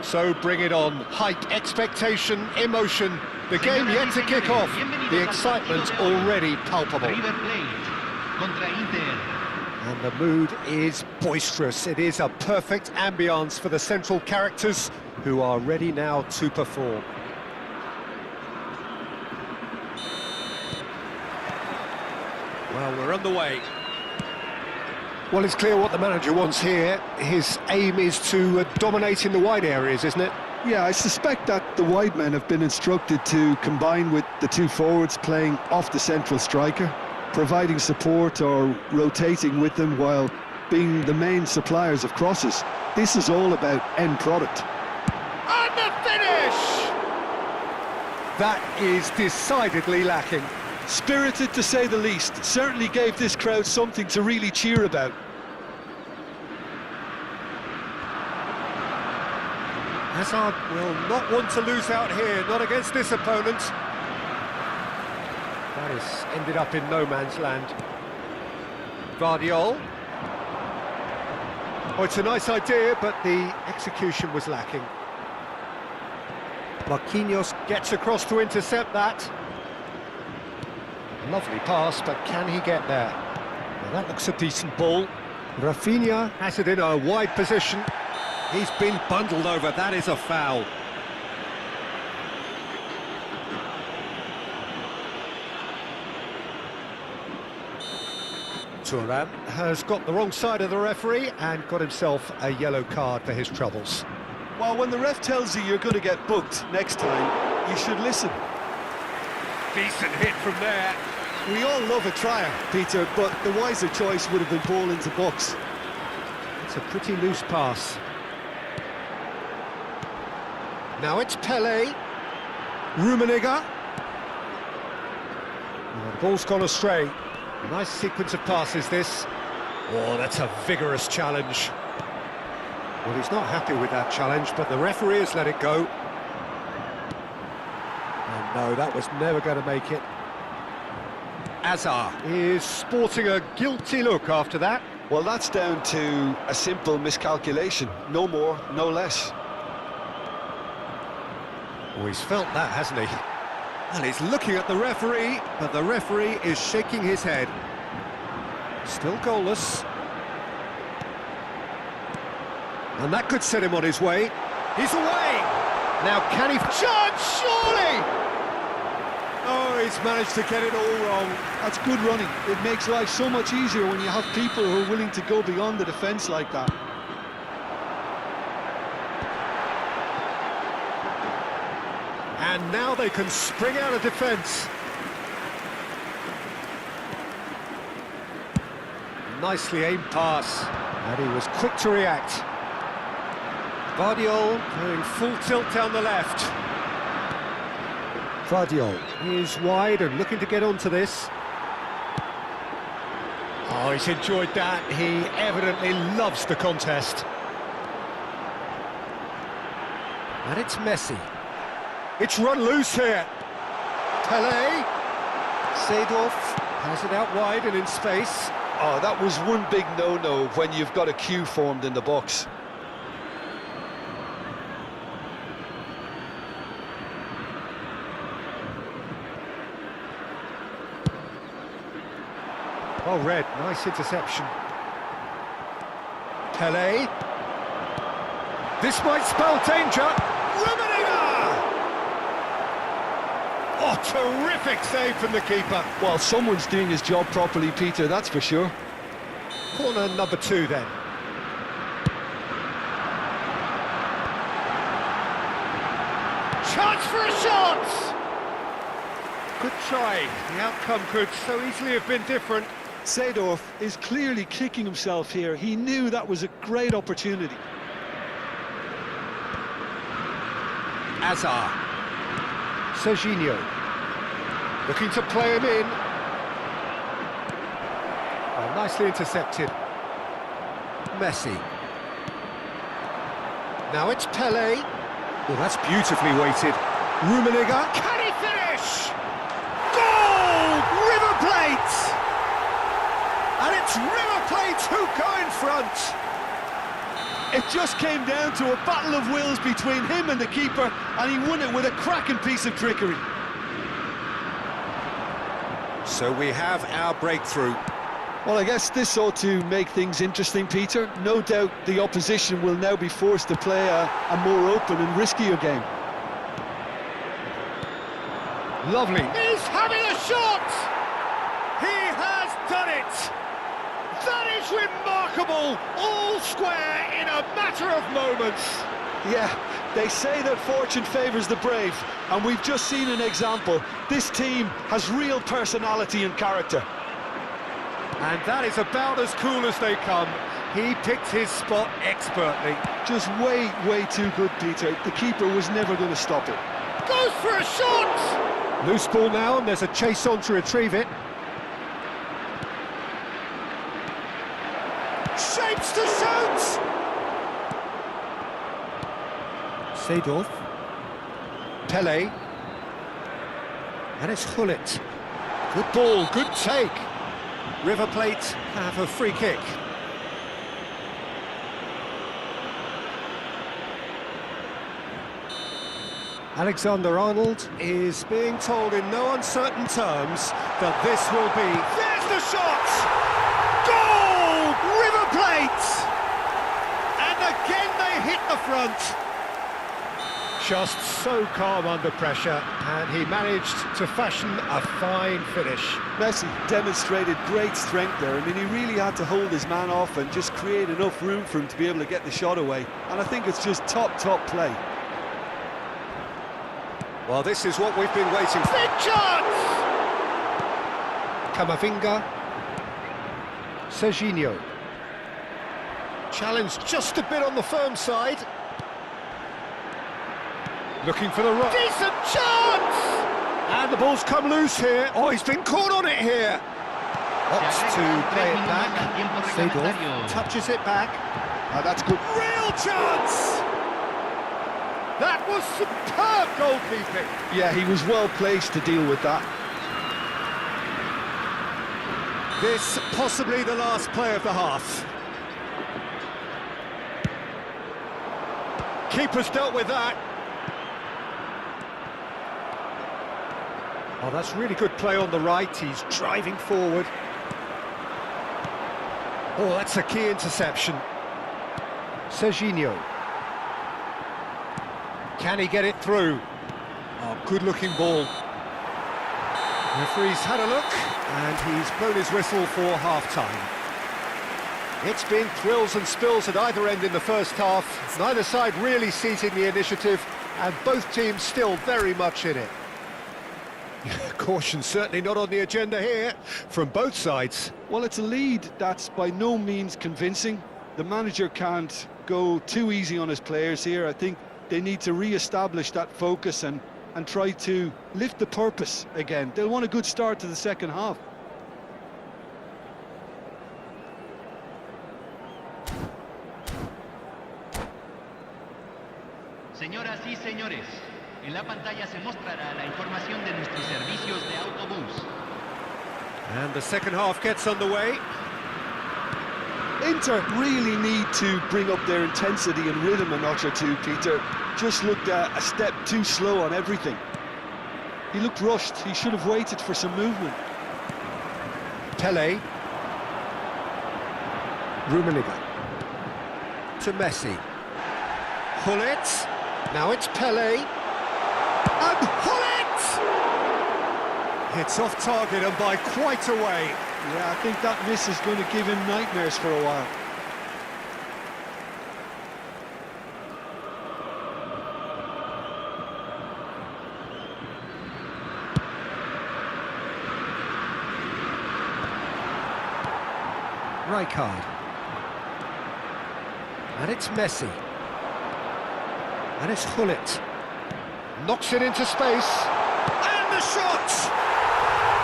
So bring it on. Hype, expectation, emotion. The game yet to kick off. The excitement already palpable. And the mood is boisterous. It is a perfect ambience for the central characters who are ready now to perform. Well, we're on the way. Well, it's clear what the manager wants here. His aim is to dominate in the wide areas, isn't it? Yeah, I suspect that the wide men have been instructed to combine with the two forwards playing off the central striker, providing support or rotating with them while being the main suppliers of crosses. This is all about end product. And the finish! That is decidedly lacking. Spirited to say the least. Certainly gave this crowd something to really cheer about. Hazard will not want to lose out here, not against this opponent. That has ended up in no man's land. Guardiola. Oh, it's a nice idea, but the execution was lacking. Marquinhos gets across to intercept that. Lovely pass, but can he get there? Well, that looks a decent ball. Rafinha has it in a wide position. He's been bundled over. That is a foul. Thuram has got the wrong side of the referee and got himself a yellow card for his troubles. Well, when the ref tells you you're going to get booked next time, you should listen. Decent hit from there. We all love a trier, Peter, but the wiser choice would have been ball into box. It's a pretty loose pass. Now it's Pele. Rummenigge. The ball's gone astray. A nice sequence of passes, this. Oh, that's a vigorous challenge. Well, he's not happy with that challenge, but the referee has let it go. And no, that was never going to make it. Hazard is sporting a guilty look after that. Well, that's down to a simple miscalculation. No more, no less. Oh, he's felt that, hasn't he? And he's looking at the referee, but the referee is shaking his head. Still goalless. And that could set him on his way. He's away! Now can he... Chance, surely! Oh, he's managed to get it all wrong. That's good running. It makes life so much easier when you have people who are willing to go beyond the defence like that. And now they can spring out of defence. Nicely aimed pass. And he was quick to react. Guardiola going full tilt down the left. Guardiola is wide and looking to get onto this. Oh, he's enjoyed that. He evidently loves the contest. And it's Messi. It's run loose here. Pele. Seedorf has it out wide and in space. Oh, that was one big no-no when you've got a queue formed in the box. Oh, Red, nice interception. Pele. This might spell danger. Rummenigge! Oh, terrific save from the keeper. Well, someone's doing his job properly, Peter, that's for sure. Corner number 2 then. Chance for a shot! Good try. The outcome could so easily have been different. Seedorf is clearly kicking himself here. He knew that was a great opportunity. Hazard. Serginho. Looking to play him in. Oh, nicely intercepted. Messi. Now it's Pele. Oh, that's beautifully weighted. Rummenigge. Can he finish? Goal! River Plate! And it's River Plate who go in front. It just came down to a battle of wills between him and the keeper, and he won it with a cracking piece of trickery. So we have our breakthrough. Well, I guess this ought to make things interesting, Peter. No doubt the opposition will now be forced to play a more open and riskier game. Lovely. He's having a shot! He has done it! That is remarkable! All square in a matter of moments. Yeah, they say that fortune favours the brave, and we've just seen an example. This team has real personality and character. And that is about as cool as they come. He picked his spot expertly. Just way too good, Peter. The keeper was never going to stop it. Goes for a shot! Loose ball now, and there's a chase on to retrieve it. Shapes to shoot! Seedorf. Pele. And it's Hullet. Good ball, good take. River Plate have a free kick. Alexander-Arnold is being told in no uncertain terms that this will be... There's the shot! Goal! River Plate! And again they hit the front. Just so calm under pressure, and he managed to fashion a fine finish. Messi demonstrated great strength there. I mean, he really had to hold his man off and just create enough room for him to be able to get the shot away. And I think it's just top play. Well, this is what we've been waiting for. Big chance! Camavinga. Serginho. Challenged just a bit on the firm side. Looking for the rock. Decent chance! And the ball's come loose here. Oh, he's been caught on it here. Opts to play it back. Seedorf touches it back. That's good. Real chance! That was superb goalkeeping. Yeah, he was well placed to deal with that. This possibly the last play of the half. Keeper's dealt with that. Oh, that's really good play on the right. He's driving forward. Oh, that's a key interception. Serginho. Can he get it through? Oh, good-looking ball. Referee's had a look, and he's blown his whistle for half-time. It's been thrills and spills at either end in the first half. Neither side really seizing the initiative, and both teams still very much in it. Caution certainly not on the agenda here, from both sides. Well, it's a lead that's by no means convincing. The manager can't go too easy on his players here. I think they need to re-establish that focus and try to lift the purpose again. They'll want a good start to the second half. Señoras y señores, en la pantalla se mostrará la información de nuestros servicios de autobús. And the second half gets underway. Inter really need to bring up their intensity and rhythm a notch or two, Peter. Just looked a step too slow on everything. He looked rushed. He should have waited for some movement. Pele. Rummenigge. To Messi. Hullet. Now it's Pele. And Hullet! It's off target and by quite a way. Yeah, I think that miss is going to give him nightmares for a while. Rijkaard. And it's Messi. And it's Hullet. Knocks it into space. And the shot!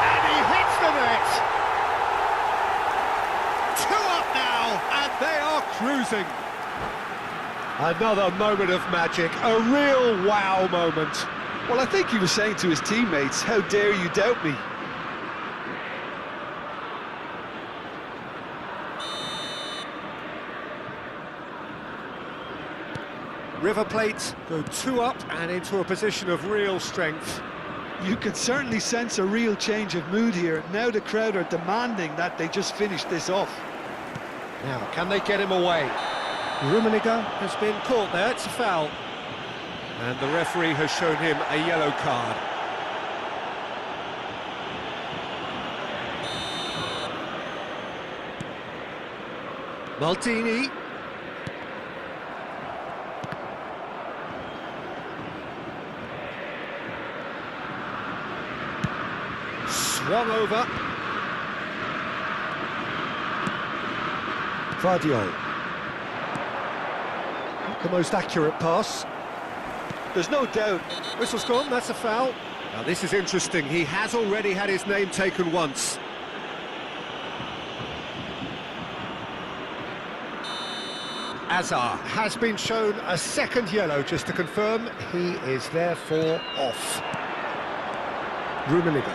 And he hits the net! 2 up now, and they are cruising. Another moment of magic, a real wow moment. Well, I think he was saying to his teammates, how dare you doubt me? River Plate go 2 up and into a position of real strength. You can certainly sense a real change of mood here. Now the crowd are demanding that they just finish this off. Now, can they get him away? Rummenigge has been caught there, it's a foul. And the referee has shown him a yellow card. Maldini. Swung over. Vardiol. Not the most accurate pass. There's no doubt. Whistle's gone, that's a foul. Now this is interesting, he has already had his name taken once. Azar has been shown a second yellow, just to confirm he is therefore off. Rummenigge.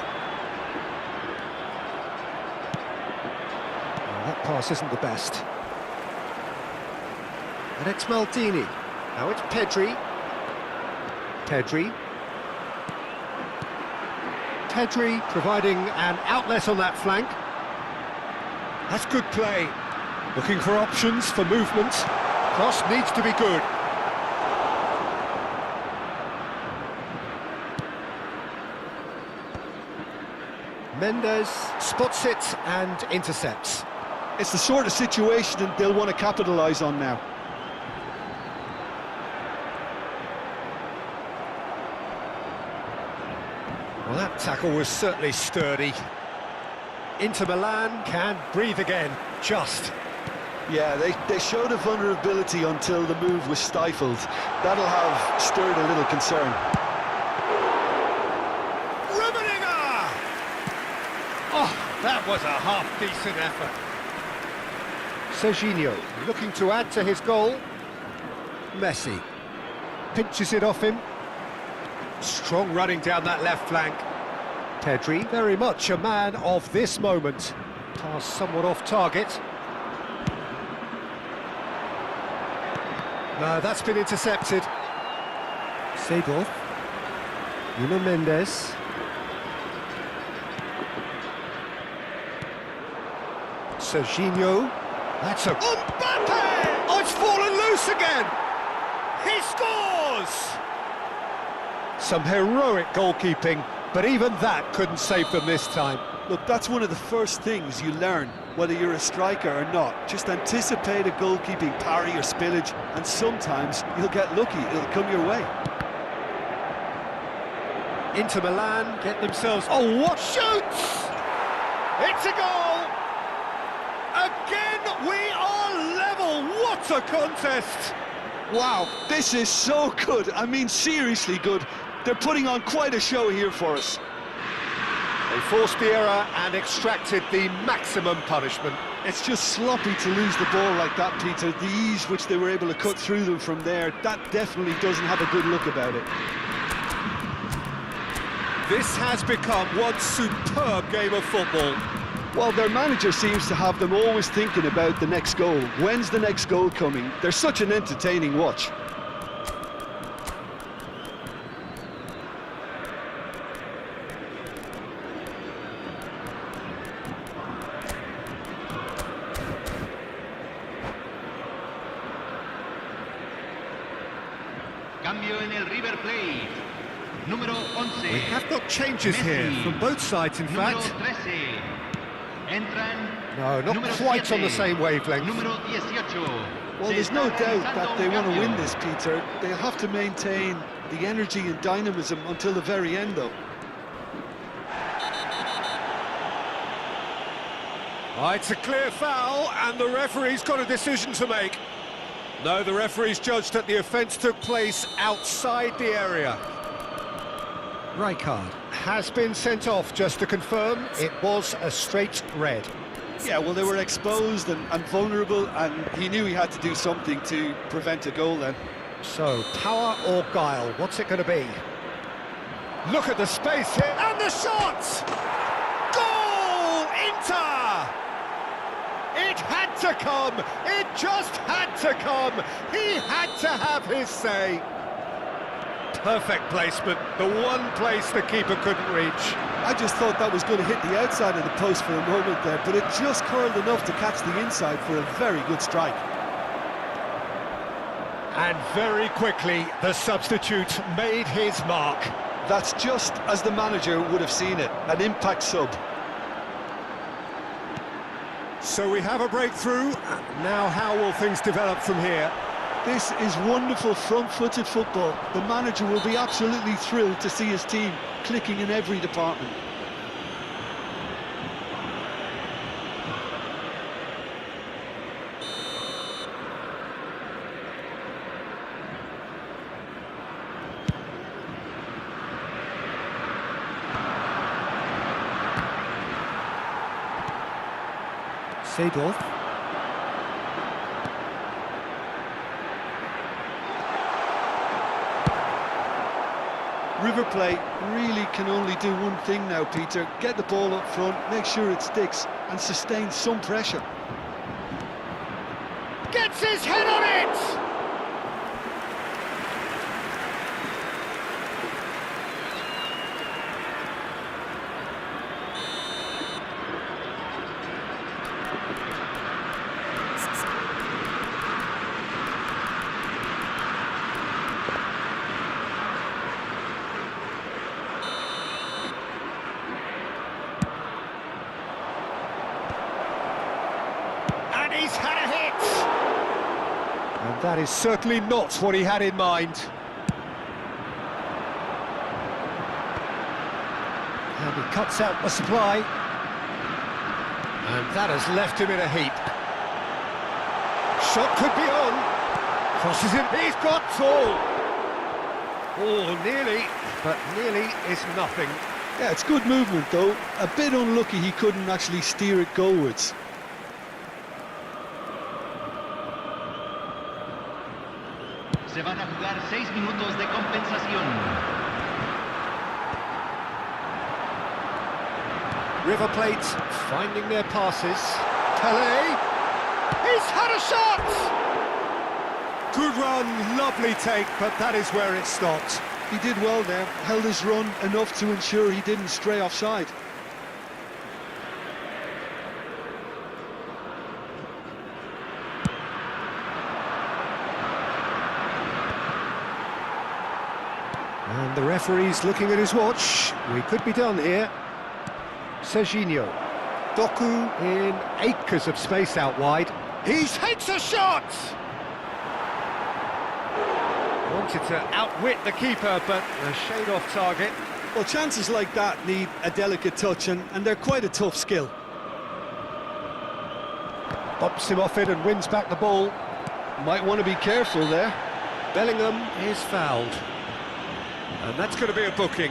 That pass isn't the best. And it's Maldini. Now it's Pedri. Pedri providing an outlet on that flank. That's good play. Looking for options for movement. Cross needs to be good. Mendes spots it and intercepts. It's the sort of situation that they'll want to capitalise on now. Well, that tackle was certainly sturdy. Inter Milan can breathe again, just. Yeah, they showed a vulnerability until the move was stifled. That'll have stirred a little concern. Rummenigge! Oh, that was a half-decent effort. Serginho looking to add to his goal. Messi pinches it off him. Strong running down that left flank. Pedri, very much a man of this moment. Pass somewhat off target. No, that's been intercepted. Seedorf. Nuno Mendes. Serginho. That's a... Mbappe! Oh, it's fallen loose again! He scores! Some heroic goalkeeping, but even that couldn't save them this time. Look, that's one of the first things you learn, whether you're a striker or not. Just anticipate a goalkeeping parry or spillage, and sometimes you'll get lucky, it'll come your way. Inter Milan get themselves... Oh, what shoots! It's a goal! Again, we are level! What a contest! Wow, this is so good. I mean, seriously good. They're putting on quite a show here for us. They forced the error and extracted the maximum punishment. It's just sloppy to lose the ball like that, Peter. The ease which they were able to cut through them from there, that definitely doesn't have a good look about it. This has become one superb game of football. Well, their manager seems to have them always thinking about the next goal. When's the next goal coming? They're such an entertaining watch. Cambio en el River Plate. Número 11. We have got changes here from both sides, in Número fact. 13. Entran. No, not número quite 7. on the same wavelength. Número 18. Well, there's no doubt that they want to win this, Peter. They'll have to maintain the energy and dynamism until the very end, though. Oh, it's a clear foul, and the referee's got a decision to make. No, the referee's judged that the offence took place outside the area. Rijkaard has been sent off, just to confirm. It was a straight red. Yeah, well, they were exposed and vulnerable, and he knew he had to do something to prevent a goal then. So, power or guile, what's it going to be? Look at the space here, and the shot! Goal! Inter! It had to come! It just had to come! He had to have his say! Perfect placement, the one place the keeper couldn't reach. I just thought that was going to hit the outside of the post for a moment there, but it just curled enough to catch the inside for a very good strike. And very quickly, the substitute made his mark. That's just as the manager would have seen it, an impact sub. So we have a breakthrough. Now how will things develop from here? This is wonderful front-footed football. The manager will be absolutely thrilled to see his team clicking in every department. Seedorf. River Plate really can only do one thing now, Peter. Get the ball up front, make sure it sticks, and sustain some pressure. Gets his head on it! He's had a hit! And that is certainly not what he had in mind. And he cuts out the supply. And that has left him in a heap. Shot could be on. Crosses it, he's got tall. Oh, nearly, but nearly is nothing. Yeah, it's good movement though. A bit unlucky he couldn't actually steer it goalwards. Se van a jugar 6 minutos de compensación. River Plate finding their passes. Pelé! He's had a shot! Good run, lovely take, but that is where it stopped. He did well there, held his run enough to ensure he didn't stray offside. And the referee's looking at his watch. We could be done here. Serginho. Doku in acres of space out wide. He hits a shot! Wanted to outwit the keeper, but a shade off target. Well, chances like that need a delicate touch, and they're quite a tough skill. Bops him off it and wins back the ball. Might want to be careful there. Bellingham is fouled. And that's going to be a booking.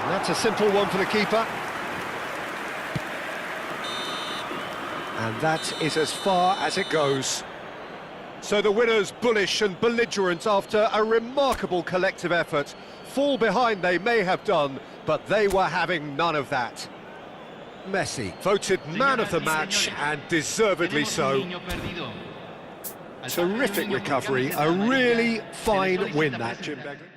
And that's a simple one for the keeper. And that is as far as it goes. So the winners, bullish and belligerent after a remarkable collective effort. Fall behind they may have done, but they were having none of that. Messi voted man of the match, and deservedly so. Terrific recovery, a really fine win that, Jim Begley.